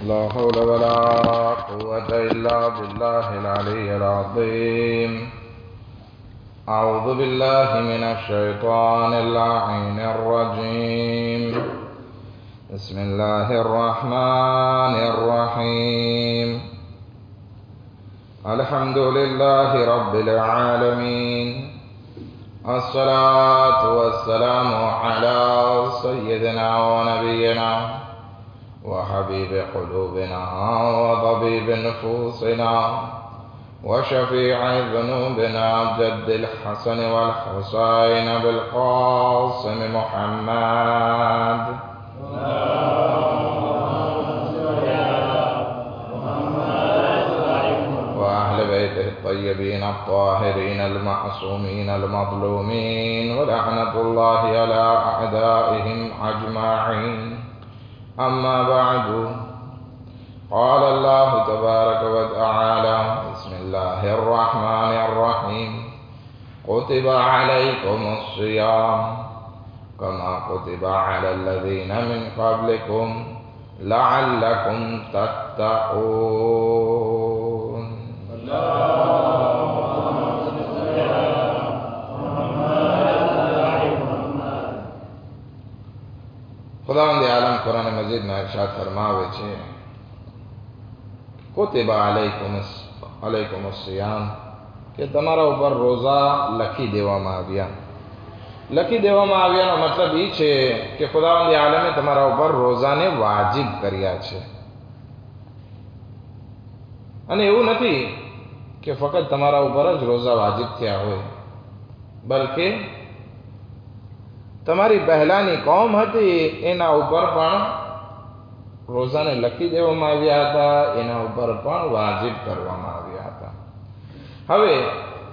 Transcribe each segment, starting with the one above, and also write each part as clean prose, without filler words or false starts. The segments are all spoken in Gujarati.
لا حول ولا قوة إلا بالله العلي العظيم. أعوذ بالله من الشيطان اللعين الرجيم. بسم الله الرحمن الرحيم. الحمد لله رب العالمين، الصلاة والسلام على سيدنا ونبينا وحبيب قلوبنا وطبيب نفوسنا وشفيع ذنوبنا جد الحسن والحسين بالقاسم محمد وأهل بيته الطيبين الطاهرين المعصومين المظلومين، ولعنة الله على أعدائهم أجمعين. أما بعد، قال الله تبارك وتعالى: بسم الله الرحمن الرحيم. كتب عليكم الصيام كما كتب على الذين من قبلكم لعلكم تتقون. खुदावंद आलम कुरान मजीद में इरशाद फरमावे छे, कुतिबा अलैकुम सियाम, કે તમારા ઉપર રોઝા લખી દેવામાં આવ્યા. લખી દેવામાં આવ્યાનો મતલબ એ છે કે ખુદાવંદ આલમે તમારા ઉપર રોઝાને વાજિબ કર્યા છે. અને એવું નથી કે ફક્ત તમારા ઉપર જ રોઝા વાજિબ થયા હોય, બલકે તમારી પહેલાની કોમ હતી એના ઉપર પણ રોઝાને લખી દેવામાં આવ્યા હતા, એના ઉપર પણ વાજિબ કરવામાં આવ્યા હતા. હવે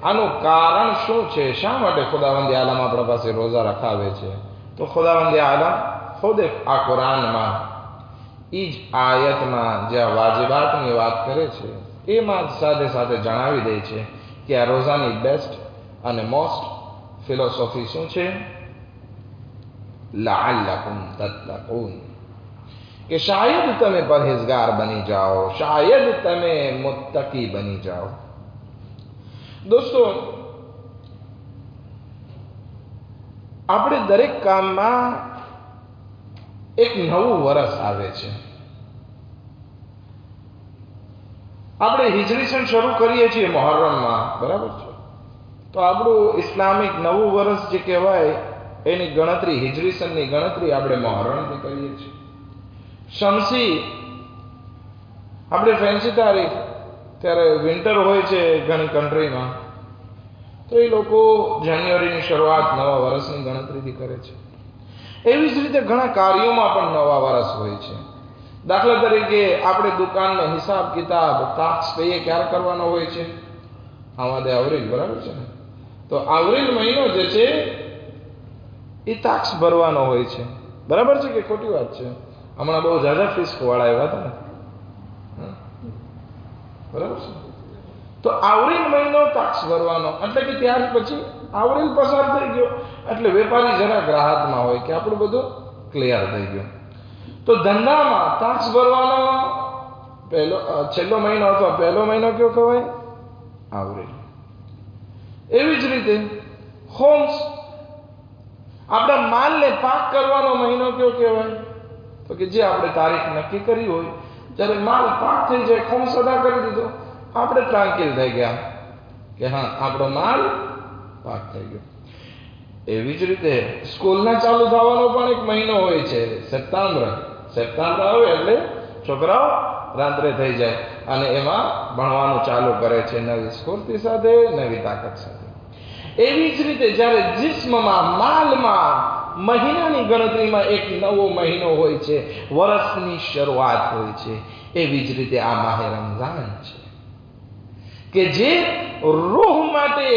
આનું કારણ શું છે? શા માટે ખુદાવંદ આલમ આપણા પાસે રોઝા રખાવે છે? તો ખુદાવંદ આલમ ખુદ આ કુરાનમાં એ જ આયતમાં જ્યાં વાજિબાતની વાત કરે છે એમાં સાથે સાથે જણાવી દે છે કે આ રોઝાની બેસ્ટ અને મોસ્ટ ફિલોસોફી શું છે? लअल्लकुम तत्तकून, कि शायद તમે પરહેઝગાર બની જાઓ, શાયદ તમે મુત્તકી બની જાઓ. દોસ્તો, આપણે દરેક કામમાં એક નવું વર્ષ આવે છે. આપણે હિજરી સન શરૂ કરીએ છીએ મુહર્રમમાં, બરાબર છે? તો આપણું ઇસ્લામિક નવું વર્ષ જે કહેવાય એની ગણતરી, હિજરી સનની ગણતરી આપણે મુહર્રમથી કરીએ છીએ. શમસી આપણે ફેન્સી તારીખ, ત્યારે વિન્ટર હોય છે ઘણી કન્ટ્રીમાં, તો એ લોકો જાન્યુઆરીની શરૂઆત નવા વર્ષની ગણતરીથી કરે છે. એવી જ રીતે ઘણા કાર્યોમાં પણ નવા વર્ષ હોય છે. દાખલા તરીકે આપણે દુકાનનો હિસાબ કિતાબ તાક્સ પે ક્યારે કરવાનો હોય છે? આમાં એપ્રિલ, બરાબર છે ને? તો એપ્રિલ મહિનો જે છે એ તાક્સ ભરવાનો હોય છે. બરાબર છે કે ખોટી વાત છે? હમણાં બહુ ઝાઝા ફિસ્ક વાળા આવ્યા હતા ને, બરાબર છે? તો એપ્રિલ મહિનો તાક્સ ભરવાનો, એટલે કે ત્યાર પછી એપ્રિલ પસાર થઈ ગયો એટલે વેપારી જરા ગ્રાહકમાં હોય કે આપણું બધું ક્લિયર થઈ ગયું. તો ધંધામાં તાક્સ ભરવાનો છેલ્લો મહિનો અથવા પહેલો મહિનો કયો કહેવાય? એપ્રિલ. એવી જ રીતે હોમ્સ, આપણા માલને પાક કરવાનો મહિનો કયો કહેવાય? તો કે જે આપણે તારીખ નક્કી કરી હોય જ્યારે માલ પાક થઈ જાય, ખોમ્સ અદા કરી દીધો, આપણે ટ્રાન્કિલ થઈ ગયા કે હા, આપણો માલ પાક થઈ ગયો. એવી જ રીતે સ્કૂલના ચાલુ થવાનો પણ એક મહિનો હોય છે, સપ્ટેમ્બર. સપ્ટેમ્બર આવે એટલે છોકરાઓ રાત્રે થઈ જાય અને એમાં ભણવાનું ચાલુ કરે છે, નવી સ્ફૂર્તિ સાથે, નવી તાકાત સાથે. એવી જ રીતે જ્યારે જિસ્મમાં, માલમાં, મહિનાની ગણતરીમાં એક નવો મહિનો હોય છે, વર્ષની શરૂઆત હોય છે. એવી જ રીતે આ માહે રમઝાન છે કે જે રૂહ માટે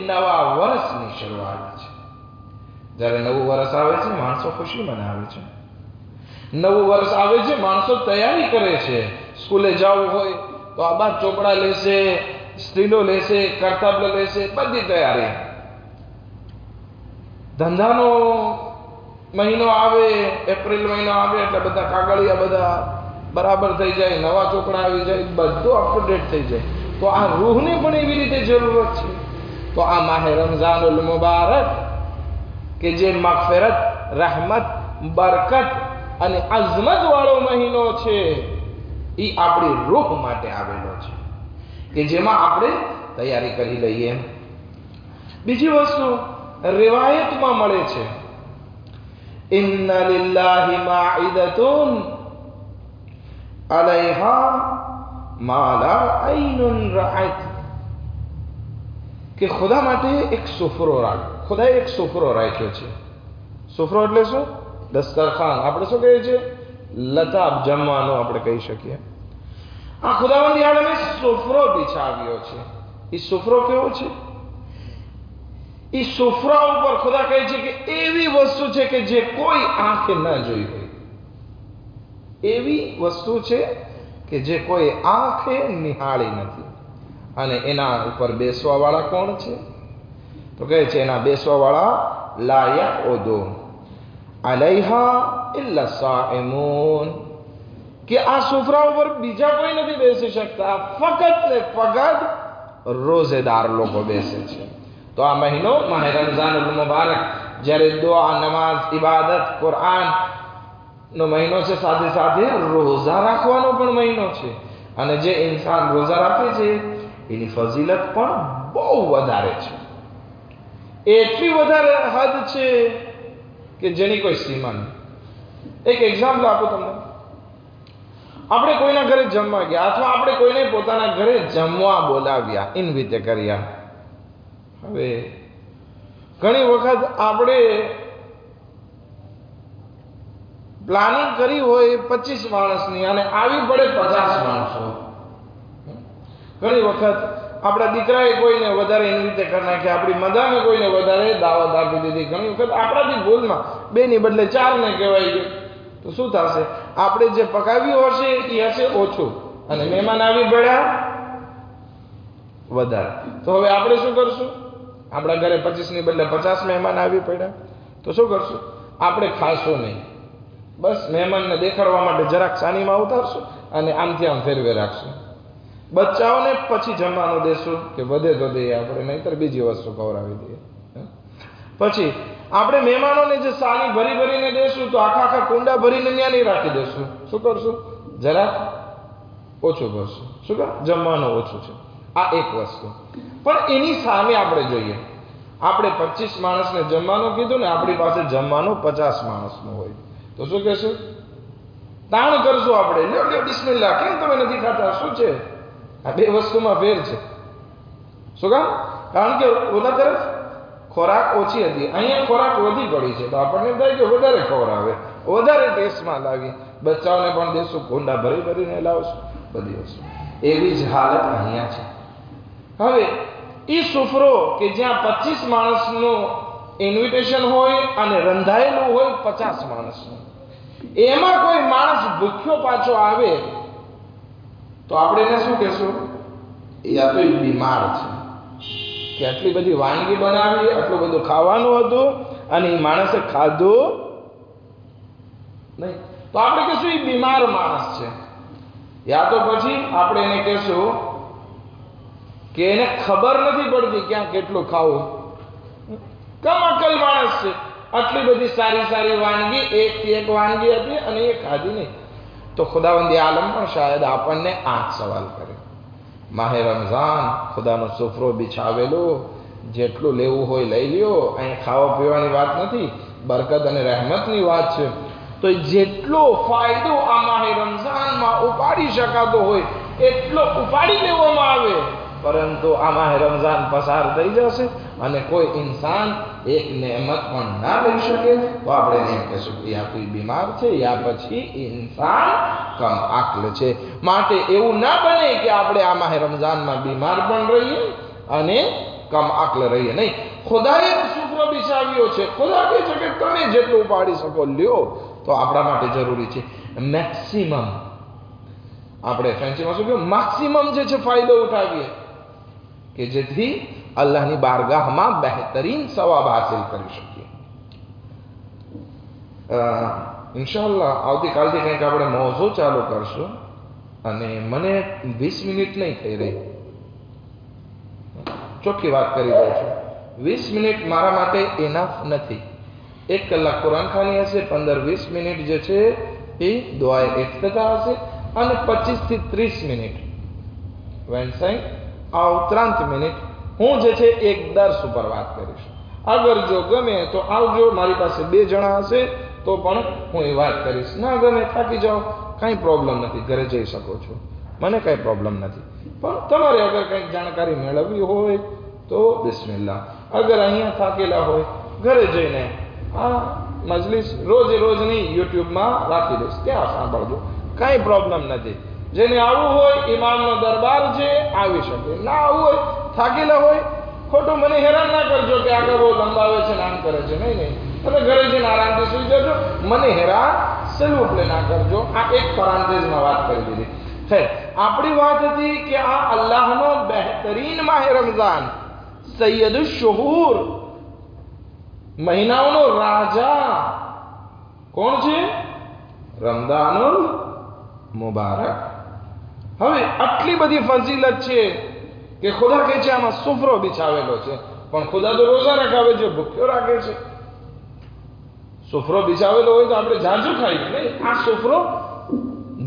નવા વર્ષની શરૂઆત છે. જ્યારે નવું વર્ષ આવે છે માણસો ખુશી મનાવે છે. નવું વર્ષ આવે છે માણસો તૈયારી કરે છે. સ્કૂલે જવું હોય તો આબા ચોપડા લેશે, સ્ટીલો લેશે, કરતબ લેશે, બધી તૈયારી. ધંધાનો મહિનો આવે, એપ્રિલ મહિનો આવે એટલે બધા કાગળિયા બધા બરાબર થઈ જાય, નવા ચોકડા આવી જાય, બધું અપ ટુ ડેટ થઈ જાય. તો આ રૂહને પણ એવી રીતે જરૂરત છે. તો આ માહે રમઝાનુલ મુબારક કે જે મગફિરત, રહેમત, બરકત અને અઝમત વાળો મહિનો છે, એ આપણી રૂહ માટે આવેલો છે કે જેમાં આપણે તૈયારી કરી લઈએ. બીજી વસ્તુ રિવાયતમાં મળે છે, ઇન્ના લિલ્લાહિ માઇદતુન અલૈહા મા લા ઐનુન રઅત, કે ખુદા માટે એક સુફરો રાખ્યો. ખુદાએ એક સુફરો રાખ્યો છે. સુફરો એટલે શું? દસ્તરખાન. આપણે શું કહીએ છીએ? લતાબ, જમવાનું આપણે કહી શકીએ. આ ખુદાવંદી આલમે સુફરો બિછાવ્યો છે. એ સુફરો કેવો છે? એ સુફરા ઉપર ખુદા કહે છે કે એવી વસ્તુ છે કે જે કોઈ આંખે ન જોઈ હોય, એવી વસ્તુ છે કે જે કોઈ આંખે નિહાળી નથી. અને એના ઉપર બેસવા વાળા કોણ છે? તો કહે છે એના બેસવા વાળા લા યઉદુ અલૈહા ઇલ્લા સાઇમૂન, કે આ સુફરા ઉપર બીજા કોઈ નથી બેસી શકતા, ફક્ત ને ફક્ત રોઝેદાર લોકો બેસે છે. તો આ મહિનો માહે રમઝાનુલ મુબારક જ્યારે દુઆ, નમાઝ, ઇબાદત, કુરાન નો મહિનો છે, સાથે સાથે રોઝા રાખવાનો પણ મહિનો છે. અને જે ઇન્સાન રોઝા રાખે છે એની ફઝીલત પણ બહુ વધારે છે. એટલી વધારે હદ છે કે જેની કોઈ સીમા નહીં. એક એક્ઝામ્પલ આપું તમને. આપણે કોઈના ઘરે જમવા ગયા, અથવા આપણે કોઈને પોતાના ઘરે જમવા બોલાવ્યા, ઇન્વિટે કર્યા. હવે ઘણી વખત આપણે પ્લાનિંગ કરી હોય 25 માણસની અને આવી પડે 50 માણસો. ઘણી વખત આપણા દીકરાએ કોઈને વધારે ઇન્વિટે કરી નાખ્યા, આપણી મદામે કોઈને વધારે દાવત આપી દીધી. ઘણી વખત આપણાથી ભૂલમાં 2 ની બદલે 4 ને કહેવાય ગયું. તો શું થશે? આપણે જે પકાવ્યું હશે એ હશે ઓછું અને મહેમાન આવી પડ્યા વધારે. તો હવે આપણે શું કરશું? આપણા ઘરે 25 ની બદલે 50 મહેમાન આવી પડ્યા, તો શું કરશું? આપણે ખાશું નહીં, બસ મહેમાનને દેખાડવા માટે જરાક સાનીમાં ઉતારશું અને આમથી આમ ફેરવે રાખશું. બચ્ચાઓને પછી જમવાનું દેશું કે વધે તો દઈએ આપણે, નહીતર બીજી વસ્તુ ખવડાવી દઈએ. પછી આપણે મહેમાનોને જે સાની ભરી ભરીને દેશું તો આખા કુંડા ભરીને ત્યાં નહીં રાખી દેશું. શું કરશું? જરાક ઓછું કરશું. શું કામ? જમવાનું ઓછું છે. આ એક વસ્તુ. પણ એની સામે આપણે જોઈએ, આપણે 25 માણસને જમવાનું કીધું ને, આપણી પાસે જમવાનું 50 માણસનું હોય, તો શું કહેશું? તાણ કરશું આપણે, લ્યો લ્યો બિસ્મિલ્લાહ, કેમ તમે નથી ખાતા? શું છે? આ બે વસ્તુમાં ફેર છે. શું કામ? કારણ કે ઓલા તરફ ખોરાક ઓછી હતી, અહીંયા ખોરાક વધી પડી છે, તો આપણને થાય કે વધારે ખવડાવે, વધારે ટેસ્ટમાં લાવી, બચ્ચાઓને પણ દેશું, કુંડા ભરી ભરીને લાવશું, બધી વસ્તુ. એવી જ હાલત અહીંયા છે. હવે એ સુફરો કે જ્યાં 25 માણસનું ઇન્વિટેશન હોય અને રંધાયેલું હોય 50 માણસનું, એમાં કોઈ માણસ ભૂખ્યો પાછો આવે તો આપણે એને શું કહેશું? યા તો બીમાર છે કે આટલી બધી વાનગી બનાવી, આટલું બધું ખાવાનું હતું અને એ માણસે ખાધું નહીં, તો આપણે કહેશું એ બીમાર માણસ છે. યા તો પછી આપણે એને કહેશું કે એને ખબર નથી પડતી ક્યાં કેટલું ખાવું, કમ અકલ માણસ છે, આટલી બધી સારી સારી વાનગી, એકથી એક વાનગી હતી અને એ ખાધી નહીં. તો ખુદાવંદી આલમ પણ શાયદ આપણને આ સવાલ કરે. માહે રમઝાન, ખુદાનો સુફરો બિછાવેલો, જેટલું લેવું હોય લઈ લ્યો. અહીં ખાવા પીવાની વાત નથી, બરકત અને રહેમતની વાત છે. તો જેટલો ફાયદો આ માહે રમઝાનમાં ઉપાડી શકાતો હોય એટલો ઉપાડી લેવામાં આવે. પરંતુ આ માહે રમઝાન પસાર થઈ જશે અને કોઈ ઇન્સાન એક નેમત પણ ના લઈ શકે, તો આપણે એમ કહેશું કે યા કોઈ બીમાર છે, યા પછી ઇન્સાન કમ આકલ છે. માટે એવું ના બને કે આપણે આ માહે રમઝાનમાં બીમાર પણ રહીએ અને કમ આકલ રહીએ નહીં. ખુદાએ સુફરો બિછાવ્યો છે. ખુદા કહે છે કે તમે જેટલું ઉપાડી શકો લ્યો, તો આપણા માટે જરૂરી છે મેક્સિમમ. આપણે ફેન્સીમાં શું કહ્યું? મેક્સિમમ જે છે ફાયદો ઉઠાવીએ કે જેથી અલ્લાહની બારગાહમાં બહેતરીન સવાબ હાસિલ કરી શકીએ. ઇન્શાઅલ્લાહ આવતીકાલથી કંઈક આપણે મોઝો ચાલુ કરશું, અને મને 20 મિનિટ નહીં થઈ રહી, ચોખ્ખી વાત કરી દઉં છું. 20 મિનિટ મારા માટે ઇનફ નથી. 1 કલાક કુરાન ખાની હશે, 15-20 મિનિટ જે છે એ દુઆએ ઇફ્તિતાહ હશે, અને 25 થી 30 મિનિટ વેનસાઈ આ ઉપરાંત મિનિટ હું જે છે એક દર્સ ઉપર વાત કરીશ. અગર જો ગમે તો આવજો, મારી પાસે 2 જણા હશે તો પણ હું એ વાત કરીશ. ના ગમે, થાકી જાઓ, કાંઈ પ્રોબ્લેમ નથી, ઘરે જઈ શકો છો, મને કાંઈ પ્રોબ્લેમ નથી. પણ તમારે અગર કંઈક જાણકારી મેળવવી હોય તો બિસ્મિલ્લાહ. અગર અહીંયા થાકેલા હોય, ઘરે જઈને આ મજલિસ રોજ નહીં યુટ્યુબમાં રાખી દઈશ, ત્યાં સાંભળજો, કાંઈ પ્રોબ્લેમ નથી. જેને આવવું હોય ઇમામનો દરબાર છે આવી શકે, ના આવવું હોય, થાકેલા હોય, ખોટું મને હેરાન ના કરજો કે આગળ બહુ લંબાવે છે, નામ કરે છે. નહીં, તમે ઘરે જઈને આરામથી સુઈ જજો, મને હેરાન સેલ્યુટલે ના કરજો. આ એક પરાંતેઝમાં વાત કરી દીધી. ખૈર, આપણી વાત હતી કે આ અલ્લાહનો બહેતરીન માહ રમઝાન, સૈયદુ શુહૂર, મહિનાઓનો રાજા કોણ છે? રમઝાનુલ મુબારક. હવે આટલી બધી ફજીલત છે કે ખુદા કહે છે આમાં સુફરો બિછાવેલો છે, પણ ખુદા તો રોઝા રખાવે છે, ભૂખ્યો રાખે છે. સુફરો બિછાવેલો હોય તો આપણે જાજુ ખાઈએ નહીં. આ સુફરો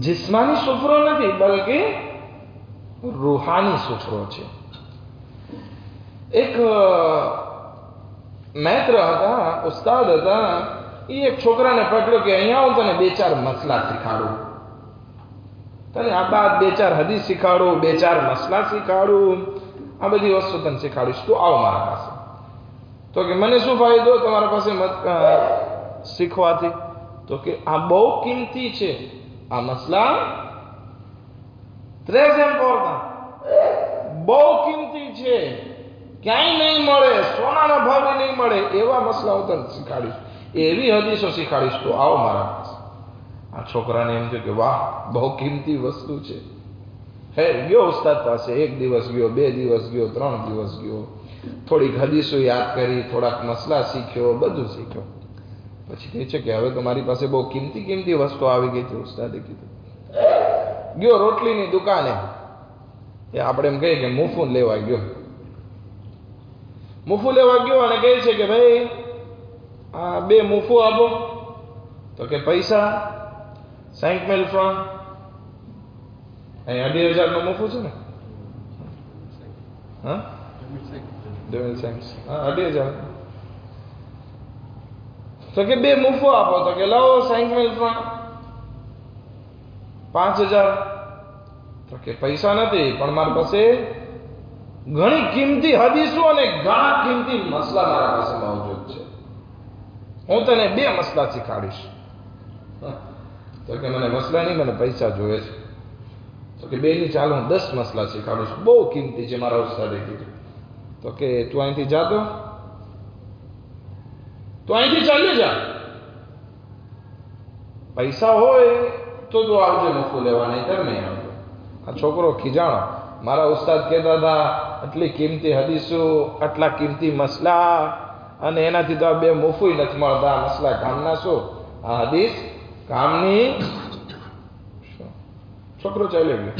જિસ્માની સુફરો નથી, બલકે રૂહાની સુફરો છે. એક મૈત્ર હતા, ઉસ્તાદ હતા, એ એક છોકરાને પકડ્યો કે અહીંયા હું તને 2-4 મસલા શીખાડું, તને આ બાદ 2-4 હદીસ શીખાડું, 2-4 મસલા શીખાડું, આ બધી વસ્તુ તને શીખાડીશ, તું આવ મારા પાસે. તો કે મને શું ફાયદો તમારા પાસે શીખવાથી? તો કે આ બહુ કિંમતી છે, આ મસલા très important, બહુ કિંમતી છે, ક્યાંય નહીં મળે, સોનાના ભાવે નહીં મળે, એવા મસલા હું તને શીખાડીશ, એવી હદીસો શીખાડીશ, તો આવો મારા પાસે. આ છોકરાને એમ થયું કે વાહ, બહુ કિંમતી વસ્તુ છે. હે, ગયો ઉસ્તાદ પાસે, 1 દિવસ ગયો, 2 દિવસ ગયો, 3 દિવસ ગયો, થોડીક હદીસો યાદ કરી, થોડાક મસલા શીખ્યો, બધું શીખ્યો. પછી કહે છે કે હવે તો મારી પાસે બહુ કિંમતી વસ્તુ આવી ગઈ છે. ઉસ્તાદે કીધું, ગયો રોટલીની દુકાને, એ આપણે એમ કહીએ કે મુફુન લેવા ગયો. મુફુ લેવા ગયો અને કહે છે કે ભાઈ આ 2 મુફુ આપો. તો કે પૈસા 50,000 ફ્રાંક, અહીં 2,500 નો મુફુ છે ને? હા, 2,500. તો કે 2 મુફો આપો. તો કે લાવો 50,000 ફ્રાંક, 5,000. તો કે પૈસા નથી, પણ મારી પાસે ઘણી કિંમતી હદીસો અને ઘણા કિંમતી મસલા મારા પાસે મોજૂદ છે, હું તને 2 મસલા શીખાડીશ. તો કે મને મસલા નહીં, મને પૈસા જોઈએ છે. તો કે 2 ની ચાલો હું 10 મસલા શીખાડીશ, બહુ કિંમતી છે, મારા ઉસ્તાદે કીધું. તો કે તું અહીંથી જાતો, તું અહીંથી ચાલી જા, પૈસા હોય તો તું આવજે મુફુ લેવા, નહીં કર નહીં આવજો. આ છોકરો ખીજાણો, મારા ઉસ્તાદ કહેતા હતા આટલી કિંમતી હદીસો, આટલા કિંમતી મસલા, અને એનાથી તો આ 2 મુફુય નથી મળતા. આ મસલા કામના શું, આ હદીસ કામની? છોકરો ચાલ્યો ગયો.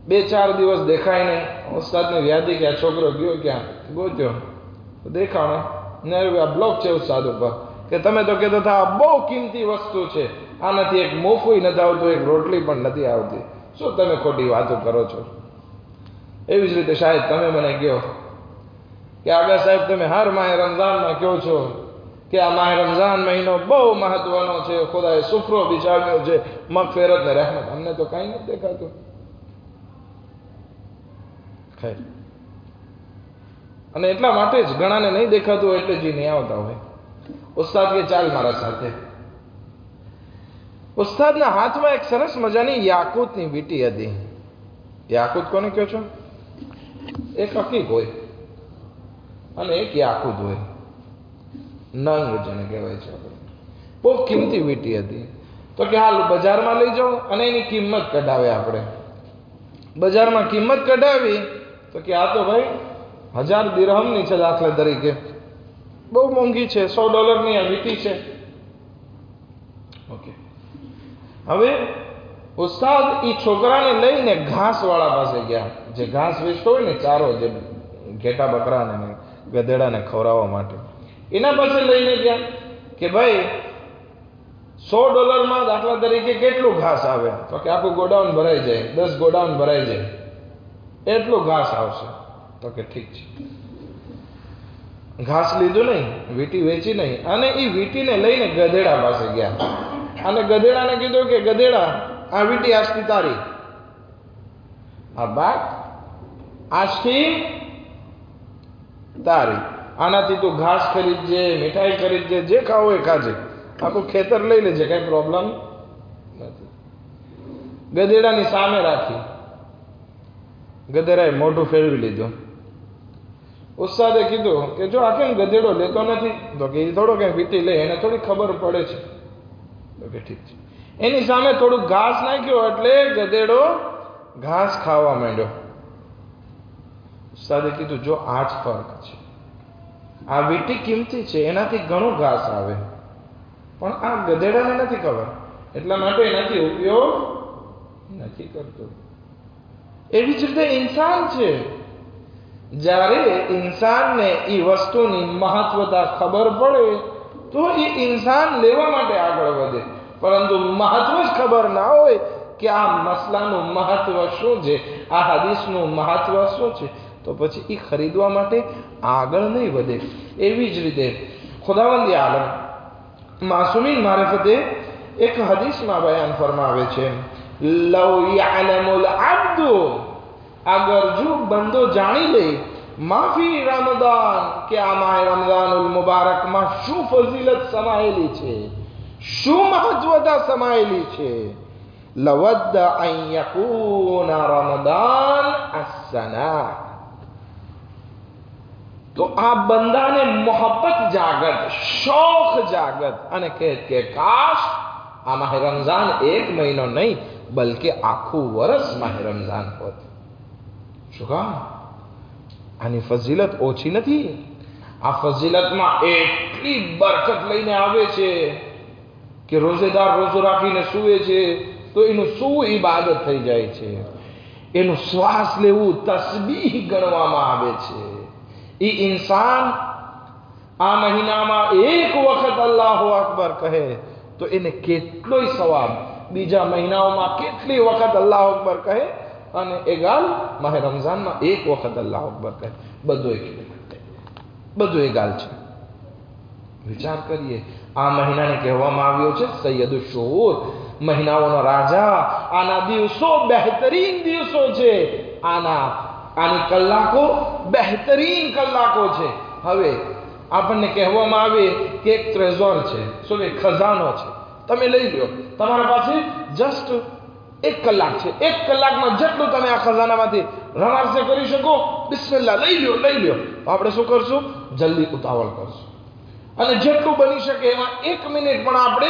2-4 દિવસ દેખાય નહીં. ઉસ્તાદને વ્યાધી કે આ છોકરો ગયો ક્યાં, ગોત્યો, દેખાણો ને આ બ્લોક છે ઉસ્તાદ ઉપર કે તમે તો કહેતા હતા આ બહુ કિંમતી વસ્તુ છે, આનાથી એક મોફુય નથી આવતું, એક રોટલી પણ નથી આવતી, શું તમે ખોટી વાતો કરો છો? એવી જ રીતે શાયદ તમે મને કહો કે આગળ સાહેબ તમે હર માહે રમઝાનમાં કહો છો કે આ માહે રમઝાન મહિનો બહુ મહત્વનો છે, ખુદાએ સુફરો બિછાવ્યો છે, મગફિરત ને રહેમત. અમને તો કાંઈ નથી દેખાતું. ખૈર, અને એટલા માટે જ ઘણાને નહીં દેખાતું એટલે જ નહીં આવતા હોય. ઉસ્તાદ કે ચાલ મારા સાથે. ઉસ્તાદના હાથમાં એક સરસ મજાની યાકૂતની વીંટી હતી. યાકૂત કોને કહો છો? એક હકીક હોય અને એક યાકૂત હોય, નંગ જેને કહેવાય છે આપણે. બહુ કિંમતી વીંટી હતી. તો કે હાલ બજારમાં લઈ જાઓ અને એની કિંમત કઢાવે. આપણે બજારમાં કિંમત કઢાવી તો કે આ તો ભાઈ 1000 દિરહમની છે દાખલા તરીકે, બહુ મોંઘી છે, $100 ની આ વીંટી છે. ઓકે, હવે ઉસ્તાદ એ છોકરાને લઈને ઘાસ વાળા પાસે ગયા, જે ઘાસ વેચતો હોય ને, ચારો, જે ઘેટા બકરાને ગધેડાને ખવડાવવા માટે, એના પાસે લઈને ગયા કે ભાઈ $100 દાખલા તરીકે કેટલું ઘાસ આવે? તો કે આખું ગોડાઉન ભરાઈ જાય, 10 ગોડાઉન ભરાઈ જાય એટલું ઘાસ આવશે. તો કે ઠીક છે. ઘાસ લીધું નહીં, વીટી વેચી નહીં, અને એ વીટીને લઈને ગધેડા પાસે ગયા અને ગધેડાને કીધું કે ગધેડા, આ વીટી આજથી તારી, આ બાત આજથી તારી, આનાથી તું ઘાસ ખરીદજે, મીઠાઈ ખરીદજે, જે ખાવું એ ખાજે, આખું ખેતર લઈ લેજે, કઈ પ્રોબ્લેમ નથી. ગધેડાની સામે રાખી, ગધેડાએ મોઢું ફેરવી લીધું. ઉસ્તાદે કીધું કે જો આ કેમ ગધેડો લેતો નથી? તો કે એ થોડો કઈ વીટી લે, એને થોડી ખબર પડે છે. તો કે ઠીક છે. એની સામે થોડું ઘાસ નાખ્યું એટલે ગધેડો ઘાસ ખાવા માંડ્યો. ઉસ્તાદે કીધું જો આ જ ફર્ક છે, આ વીટી કિંમતી છે, એનાથી ઘણું ઘાસ આવે, પણ આ ગધેડાને નથી ખબર, એટલા માટે એનાથી ઉપયોગ નથી કરતો. એવી જ રીતે ઇન્સાન છે. જ્યારે ઇન્સાનને એ વસ્તુની મહત્વતા ખબર પડે તો એ ઇન્સાન લેવા માટે આગળ વધે, પરંતુ મહત્વ જ ખબર ના હોય કે આ મસલાનું મહત્વ શું છે, આ હદીસનું મહત્વ શું છે, તો પછી એ ખરીદવા માટે આગળ નહીં વધે. એવી જ રીતે ખુદાવંદ આલમ માસૂમીન મારિફતે એક હદીસમાં બયાન ફરમાવે છે, લવ યઅલમુલ અબ્દુ, અગર જો બંદો જાણી લે, માફી રમદાન, કે આ માહ રમદાનુલ મુબારકમાં શું ફઝીલત સમાયેલી છે, શું મહત્વતા સમાયેલી છે, લવદ્દ અન યકૂના રમદાન અસ-સના, તો આ બંદાને મોહબ્બત જાગત, શોખ જાગત અને કહે કે કાશ આ માહ રમઝાન 1 મહિનો નહીં બલકે આખું વર્ષ માહ રમઝાન હોત. શું કામ? આની ફઝીલત ઓછી નથી. આ ફઝીલતમાં એટલી બરકત લઈને આવે છે કે રોઝેદાર રોઝો રાખીને સૂવે છે તો એનું શું ઇબાદત થઈ જાય છે, એનું શ્વાસ લેવું તસ્બીહ ગણવામાં આવે છે. એ ઇન્સાન આ મહિનામાં એક વખત અલ્લાહુ અકબર કહે તો એને કેટલોય સવાબ, બીજા મહિનાઓમાં કેટલી વખત અલ્લાહુ અકબર કહે અને એગાલ માહ રમઝાનમાં એક વખત અલ્લાહુ અકબર કહે, બધું એગાલ છે. વિચાર કરીએ, આ મહિનાને કહેવામાં આવ્યો છે સૈયદુ શુહૂર, મહિનાઓનો રાજા. આના દિવસો બહેતરીન દિવસો છે, આની કલાકો બહેતરીન કલાકો છે. હવે આપણને કહેવામાં આવે કે એક ટ્રેઝોર છે, શું કે ખજાનો છે, તમે લઈ લો, તમારા પાસે જસ્ટ 1 કલાક છે, 1 કલાકમાં જેટલું તમે આ ખજાનામાંથી રમાડશે કરી શકો, બિસ્મિલ્લાહ લઈ લ્યો. તો આપણે શું કરશું? જલ્દી ઉતાવળ કરશું અને જેટલું બની શકે એમાં 1 મિનિટ પણ આપણે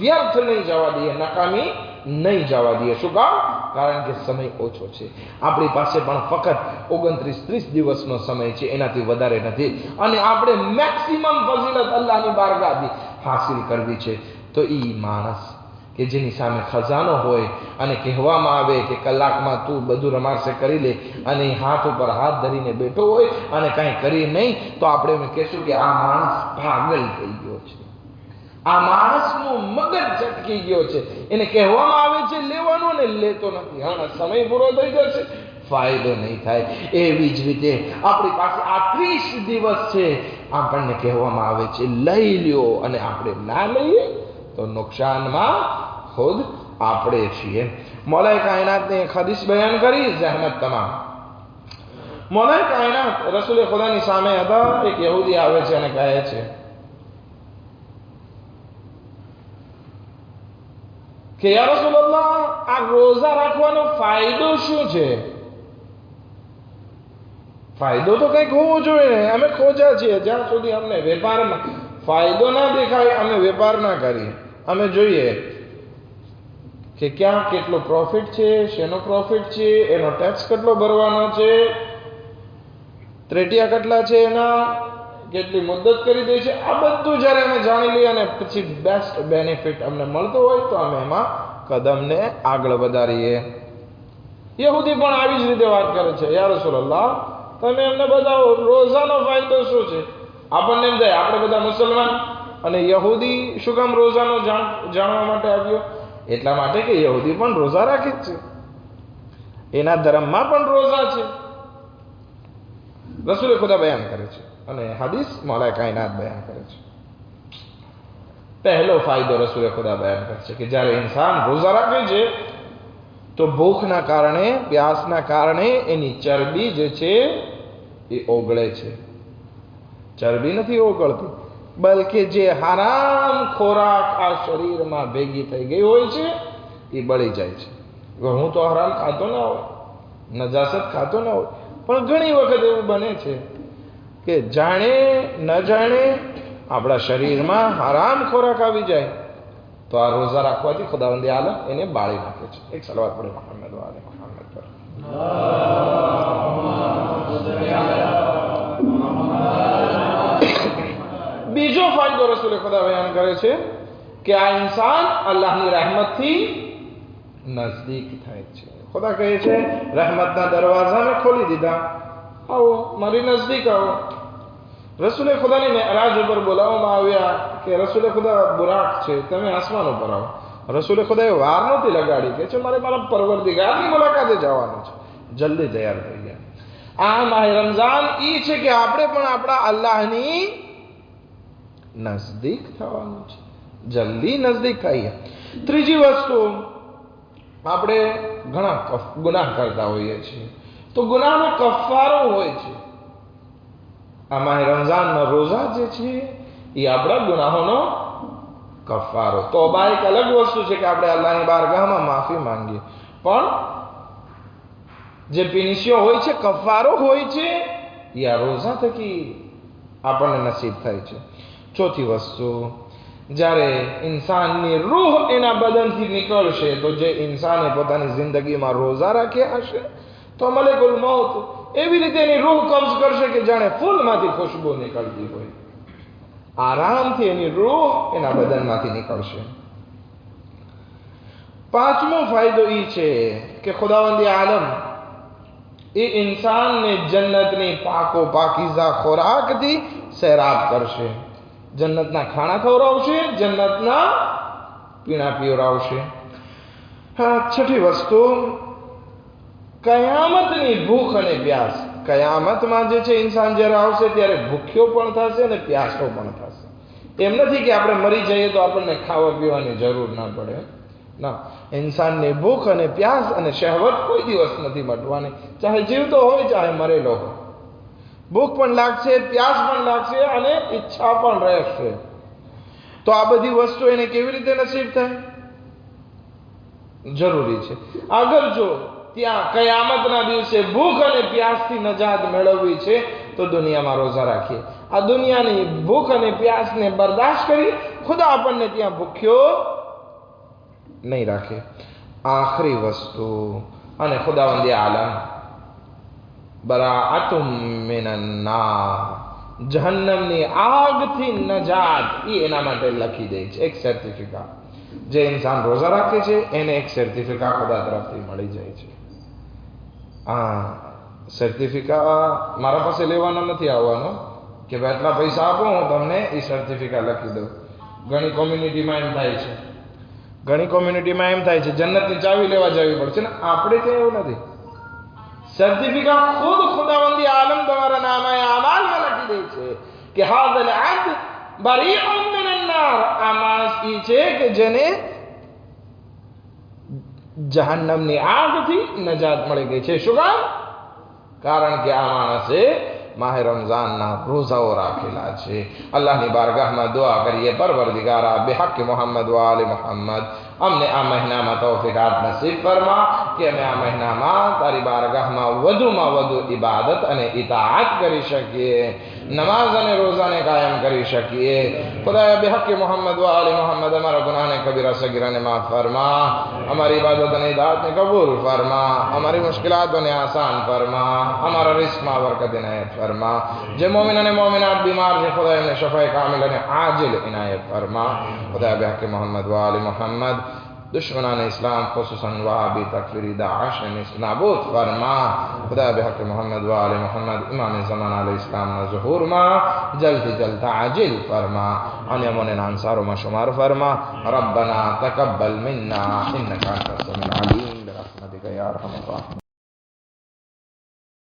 વ્યર્થ નહીં જવા દઈએ, નકામી નહીં જવા દઈએ. શું કામ? કારણ કે સમય ઓછો છે. આપણી પાસે પણ ફક્ત 29-30 દિવસનો સમય છે, એનાથી વધારે નથી, અને આપણે મેક્સિમમ ફઝીલત અલ્લાહની બારગાહથી હાસિલ કરવી છે. તો એ માણસ કે જેની સામે ખજાનો હોય અને કહેવામાં આવે કે કલાકમાં તું બધું રમાડશે કરી લે, અને હાથ ઉપર હાથ ધરીને બેઠો હોય અને કાંઈ કરી નહીં, તો આપણે એમ કહેશું કે આ માણસ પાગલ થઈ ગયો છે, આ માણસનું મગજ ઝટકી ગયો છે. એને કહેવામાં આવે છે લેવાનું ને લેતો નથી, હા સમય પૂરો થઈ જશે, ફાયદો નહીં થાય. એવી જ રીતે આપણી પાસે આ 30 દિવસ છે, આપણને કહેવામાં આવે છે લઈ લ્યો, અને આપણે ના લઈએ તો નુકસાનમાં ખુદ આપણે છીએ. મૌલાએ કાયનાતને એક હદીસ બયાન કરી, જહેમત તમામ. મૌલાએ કાયનાત રસૂલ ખુદાની સામે હતા, એક યહૂદી આવે છે અને કહે છે કે યા રસૂલલ્લાહ, આ રોઝા રાખવાનો ફાયદો શું છે? ફાયદો તો કંઈક હોવો જોઈએ, અમે ખોજા છીએ, જ્યાં સુધી અમને વેપારમાં ફાયદો ના દેખાય અમે વેપાર ના કરીએ. અમે જોઈએ કે ક્યાં કેટલો પ્રોફિટ છે, શેનો પ્રોફિટ છે, એનો ટેક્સ કેટલો ભરવાનો છે, ત્રેટિયા કેટલા છે એના, કેટલી મુદ્દત કરી દે છે, આ બધું જ્યારે અમે જાણી લઈએ અને પછી બેસ્ટ બેનિફિટ અમને મળતો હોય તો અમે એમાં કદમને આગળ વધારીએ. યહૂદી પણ આવી જ રીતે વાત કરે છે, યા રસૂલલ્લાહ તમે એમને બતાવો રોઝાનો ફાયદો શું છે. આપણને એમ થાય આપણે બધા મુસલમાન અને યહૂદી શું કામ રોઝાનો જાણવા માટે આવ્યો? એટલા માટે કે યહૂદી પણ રોઝા રાખે જ છે, એના ધર્મમાં પણ રોઝા છે. રસૂલે ખુદા બયાન કરે છે અને હદીસ મૌલા કાયનાત બયાન કરે છે. પહેલો ફાયદો રસૂલે ખુદા બયાન કરે છે કે જ્યારે ઇન્સાન રોઝા રાખે છે તો ભૂખના કારણે, પ્યાસના કારણે એની ચરબી જે છે એ ઓગળે છે. ચરબી નથી ઓગળતી, બલકે જે હરામ ખોરાક આ શરીરમાં ભેગી થઈ ગઈ હોય છે એ બળી જાય છે. હું તો હરામ ખાતો ના હોય, નજાસત ખાતો ના હોય, પણ ઘણી વખત એવું બને છે કે જાણે ન જાણે આપણા શરીરમાં હરામ ખોરાક આવી જાય તો આ રોઝા રાખવાથી ખુદાવંદે આલમ એને બાળી નાખે છે. એક સલાવત પડે મુહમ્મદ વાલે મુહમ્મદ પર. બીજો ફાયદો રસૂલે ખુદા બયાન કરે છે કે આ ઇન્સાન અલ્લાહની રહેમતથી નજદીક થાય છે. ખુદા કહે છે રહેમતના દરવાજા મેં ખોલી દીધા, આવો મારી નજદીક આવો. રસૂલે ખુદાની મેરાજ ઉપર બોલાવવામાં આવ્યા કે રસૂલે ખુદા બુરાક છે, તમે આસમાન ઉપર આવો. રસૂલે ખુદાએ વાર નહોતી લગાડી કે છે મારે મારા પરવરદિગારની મુલાકાતે જવાનું છે. જલ્દી તૈયાર થઈ ગયા. આ માહે રમઝાન ઈ છે કે આપણે પણ આપણા અલ્લાહની નજદીક થવાનું છે, જલ્દી નજદીક થઈએ. ત્રીજી વસ્તુ, આપણે ઘણા ગુનાહ કરતા હોઈએ છીએ તો ગુનાહનો કફારો હોય છે. આ માહે રમઝાનના રોઝા જે છે એ આપણા ગુનાહોનો કફારો. તોબા એક અલગ વસ્તુ છે કે આપણે અલ્લાહની બારગાહમાં માફી માંગીએ, પણ જે પિનિશિયો હોય છે, કફારો હોય છે, એ આ રોઝા થકી આપણને નસીબ થાય છે. ચોથી વસ્તુ, જ્યારે ઇન્સાનની રૂહ એના બદનથી નીકળશે તો જે ઇન્સાને પોતાની જિંદગીમાં રોઝા રાખ્યા હશે તો મલેકુલ મૌત એવી રીતે એની રૂહ કબ્જ કરશે કે જાણે ફૂલમાંથી ખુશ્બુ નીકળતી હોય. આરામથી એની રૂહ એના બદનમાંથી નીકળશે. પાંચમો ફાયદો એ છે કે ખુદાવંદી આલમ એ ઇન્સાનને જન્નતની પાકો પાકીઝા ખોરાકથી સૈરાબ કરશે. જન્નતના ખાણા ખવડાવશે, જન્નતના પીણા પીવડાવશે. છઠ્ઠી વસ્તુ, કયામતની ભૂખ અને પ્યાસ. કયામતમાં જે છે ઇન્સાન જ્યારે આવશે ત્યારે ભૂખ્યો પણ થશે અને પ્યાસો પણ થશે. એમ નથી કે આપણે મરી જઈએ તો આપણને ખાવા પીવાની જરૂર ના પડે, ના. ઇન્સાનની ભૂખ અને પ્યાસ અને શહેવત કોઈ દિવસ નથી મટવાની, ચાહે જીવતો હોય ચાહે મરેલો હોય. ભૂખ પણ લાગશે, પ્યાસ પણ લાગશે અને ઈચ્છા પણ રહેશે. તો આ બધી વસ્તુ એને કેવી રીતે નસીબ થાય? જરૂરી છે. આગળ જો ત્યાં કયામતના દિવસે ભૂખ અને પ્યાસથી નજાત મેળવવી છે તો દુનિયામાં રોઝા રાખીએ. આ દુનિયાની ભૂખ અને પ્યાસને બરદાશ્ત કરી ખુદા આપણને ત્યાં ભૂખ્યો નહીં રાખે. આખરી વસ્તુ, અને ખુદાવંદી આલમ બરાઅતુમ મિનન નાર, જહન્નમની આગથી નજાત એ એના માટે લખી દે છે, એક સર્ટિફિકેટ. જે ઇન્સાન રોઝા રાખે છે એને એક સર્ટિફિકેટ ખુદા તરફથી મળી જાય છે. આ સર્ટિફિકેટ મારા પાસે લેવાનો નથી આવવાનો કે ભાઈ આટલા પૈસા આપો હું તમને એ સર્ટિફિકેટ લખી દઉં. ઘણી કોમ્યુનિટીમાં એમ થાય છે, જન્નતની ચાવી લેવા જવી પડશે ને. આપણે ત્યાં એવું નથી. સર્ટિફિકેટ ખુદ ખુદાવંદી આલમ તમારા નામે આમાલમાં લખી દે છે કે હાઝલ અબ્દ બરીઉન મિનન નાર. આ માણસ ઈ છે કે જેને જહન્નમની આગથી નજાત મળી ગઈ છે. શું કામ? કારણ કે આ માણસે માહે રમઝાનના રોઝાઓ રાખેલા છે. અલ્લાહની બારગાહમાં દુઆ કરીએ, પરવરદિગારા બેહક મોહમ્મદ વાલે મોહમ્મદ અમને આ મહિનામાં તૌફીકાત નસીબ ફરમા કે અમે આ મહિનામાં તારી બારગાહમાં વધુમાં વધુ ઇબાદત અને ઇતાઆત કરી શકીએ. नमाज ने रोज़ा ने कायम करी शकीए। खुदाया बेहक़ मोहम्मद व आले मोहम्मद हमारा गुनाह ने कबीरा सगीरा ने माफ़ फरमा, हमारी इबादत ने दात ने कबूल फरमा, हमारी मुश्किलातों ने आसान फरमा, हमारा रिस्क मा बरकत इनायत फरमा। जे मोमिन ने मोमिनात बीमार जे खुदाया ने शफ़ाए कामिल ने आजिल इनायत फरमा। खुदाया बेहक़ मोहम्मद व आले मोहम्मद दुश्मनान इस्लाम खुसूसन वहाबी तकफीरी दाअश ने नाबूद फरमा। खुदा बेहक़ मोहम्मद व आले मोहम्मद इमाम ज़मान अलैहिस्सलाम न ज़ुहूर मा जल्द जल्द आजिल फरमा, अनयमुन अंसार मा शुमार फरमा। रब्बना तक़ब्बल मिन्ना इन्नका अंतस समीउल अलीम बिरहमतिका या अरहमर राहिमीन।